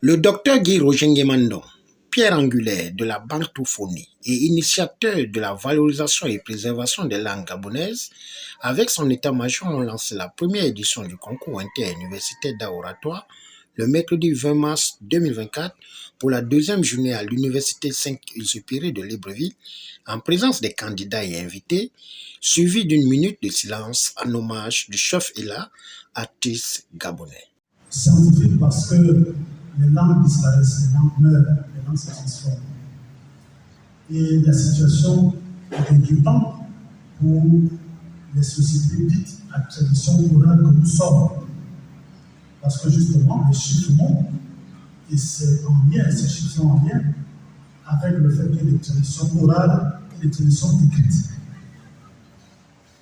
Le docteur Guy Roger Nguemandong, pierre angulaire de la bantophonie et initiateur de la valorisation et préservation des langues gabonaises, avec son état-major ont lancé la première édition du concours interuniversitaire d'art oratoire le mercredi 20 mars 2024 pour la deuxième journée à l'université Saint-Exupéry de Libreville, en présence des candidats et invités, suivi d'une minute de silence en hommage du chef Ella, artiste gabonais. Scientifique parce que les langues disparaissent, les langues meurent, les langues se transforment. Et la situation est inquiétante pour les sociétés dites à tradition orale que nous sommes. Parce que justement, les chiffres montent, et c'est en lien, ces chiffres sont en lien avec le fait qu'il y ait des traditions orales et des traditions écrites.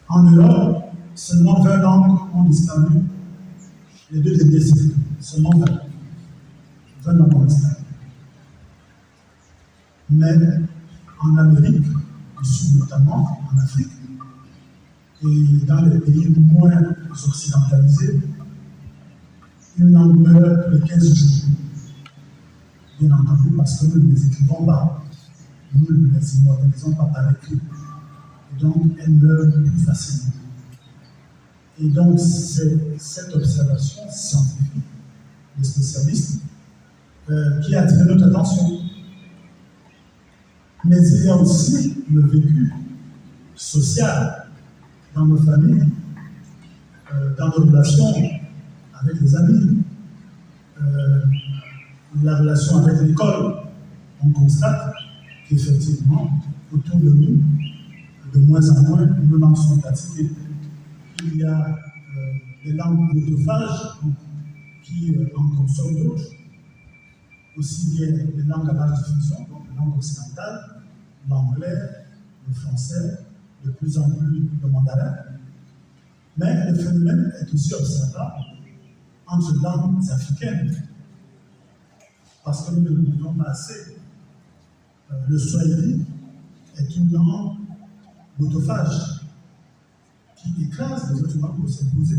En Europe, seulement 20 langues ont disparu les 2 derniers siècles, seulement 20 langues ont disparu. Mais en Amérique du Sud, notamment en Afrique, et dans les pays moins occidentalisés, une langue meurt tous les 15 jours. Bien entendu, parce que nous ne les écrivons pas. Nous ne les immortalisons pas par écrit. Et donc, elle meurt plus facilement. Et donc, c'est cette observation scientifique des spécialistes qui a attiré notre attention. Mais il y a aussi le vécu social dans nos familles, dans nos relations avec les amis, la relation avec l'école. On constate qu'effectivement, autour de nous, de moins en moins, nos langues sont pratiquées. Il y a des langues d'autophages qui en consomment d'autres, aussi bien les langues à large diffusion, donc les langues occidentales, l'anglais, le français, de plus en plus le mandarin. Mais le phénomène est aussi observable entre langues africaines, parce que nous ne le disons pas assez. Le swahili est une langue d'autophage qui écrase les autres langues pour s'imposer.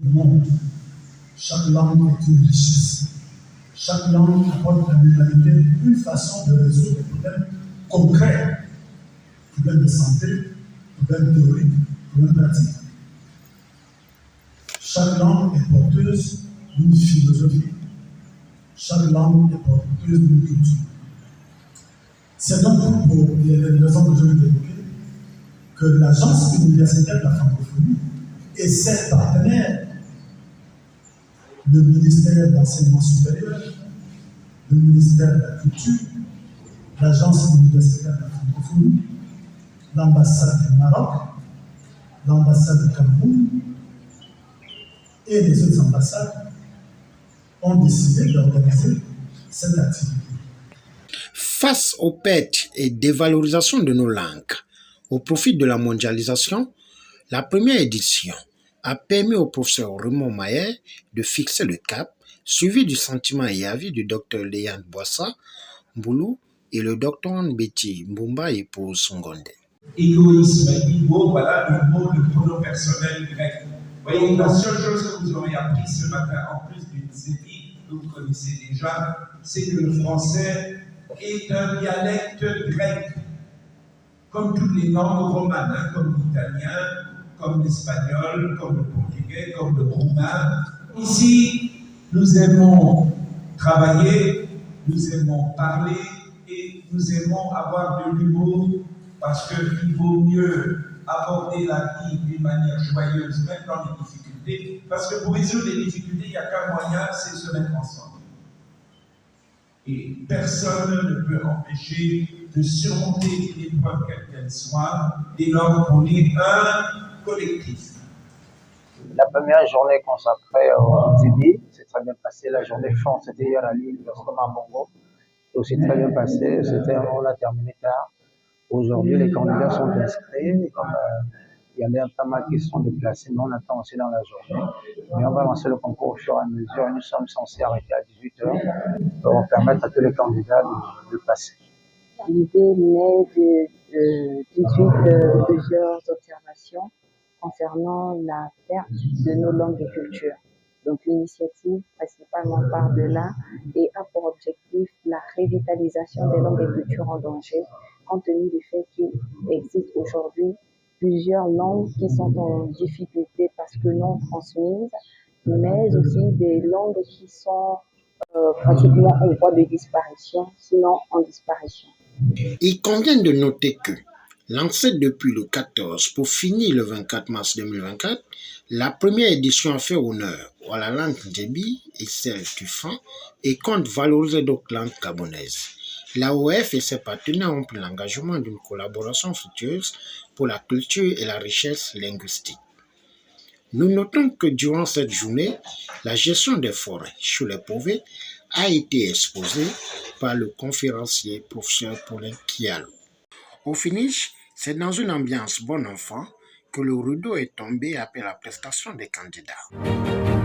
Le monde, chaque langue est une richesse. Chaque langue apporte à l'humanité une façon de résoudre des problèmes concrets, problèmes de santé, problèmes théoriques, problèmes pratiques. Chaque langue est porteuse d'une philosophie. Chaque langue est porteuse d'une culture. C'est donc pour les raisons que je viens d'évoquer que l'Agence universitaire de la francophonie et ses partenaires, le ministère de l'enseignement supérieur, le ministère de la culture, l'Agence universitaire de la francophonie, l'ambassade du Maroc, l'ambassade du Cameroun et les autres ambassades ont décidé d'organiser cette activité. Face aux pertes et dévalorisation de nos langues, au profit de la mondialisation, la première édition a permis au professeur Raymond Maher de fixer le cap, suivi du sentiment et avis du docteur Léane Boissa Mboulou et le docteur Betty Mbumba et pour Songonde. Égoïsme, ego, voilà le mot, le pronom personnel grec. Voyez, la seule chose que vous aurez appris ce matin, en plus d'une série que vous connaissez déjà, c'est que le français est un dialecte grec, comme toutes les langues romanes, hein, comme l'italien, comme l'espagnol, comme le portugais, comme le roumain. Ici, nous aimons travailler, nous aimons parler et nous aimons avoir de l'humour parce qu'il vaut mieux aborder la vie d'une manière joyeuse, même dans les difficultés, parce que pour résoudre les difficultés, il n'y a qu'un moyen, c'est se mettre ensemble. Et personne ne peut empêcher de surmonter une épreuve quelle qu'elle soit, dès lors qu'on est un collectif. La première journée consacrée au Zibi s'est très bien passée. La journée forte, c'était hier à l'île de Bongo. C'est aussi très bien passé. On a terminé tard. Aujourd'hui, les candidats sont inscrits. Comme il y en a pas mal qui sont déplacés, mais on attend aussi dans la journée. Mais on va lancer le concours au fur et à mesure. Nous sommes censés arrêter à 18h pour permettre à tous les candidats de passer. L'idée naît du suite de plusieurs observations concernant la perte de nos langues et cultures. Donc l'initiative principalement part de là et a pour objectif la revitalisation des langues et cultures en danger, compte tenu du fait qu'il existe aujourd'hui plusieurs langues qui sont en difficulté parce que non transmises, mais aussi des langues qui sont pratiquement en voie de disparition, sinon en disparition. Il convient de noter que, lancée depuis le 14 pour finir le 24 mars 2024, la première édition a fait honneur à la langue Djebi et celle Tufan et compte valoriser d'autres langues gabonaises. L'AOF et ses partenaires ont pris l'engagement d'une collaboration fructueuse pour la culture et la richesse linguistique. Nous notons que durant cette journée, la gestion des forêts sur les Povés a été exposée par le conférencier professeur Paulin Kialo. Au finish, c'est dans une ambiance bon enfant que le rideau est tombé après la prestation des candidats.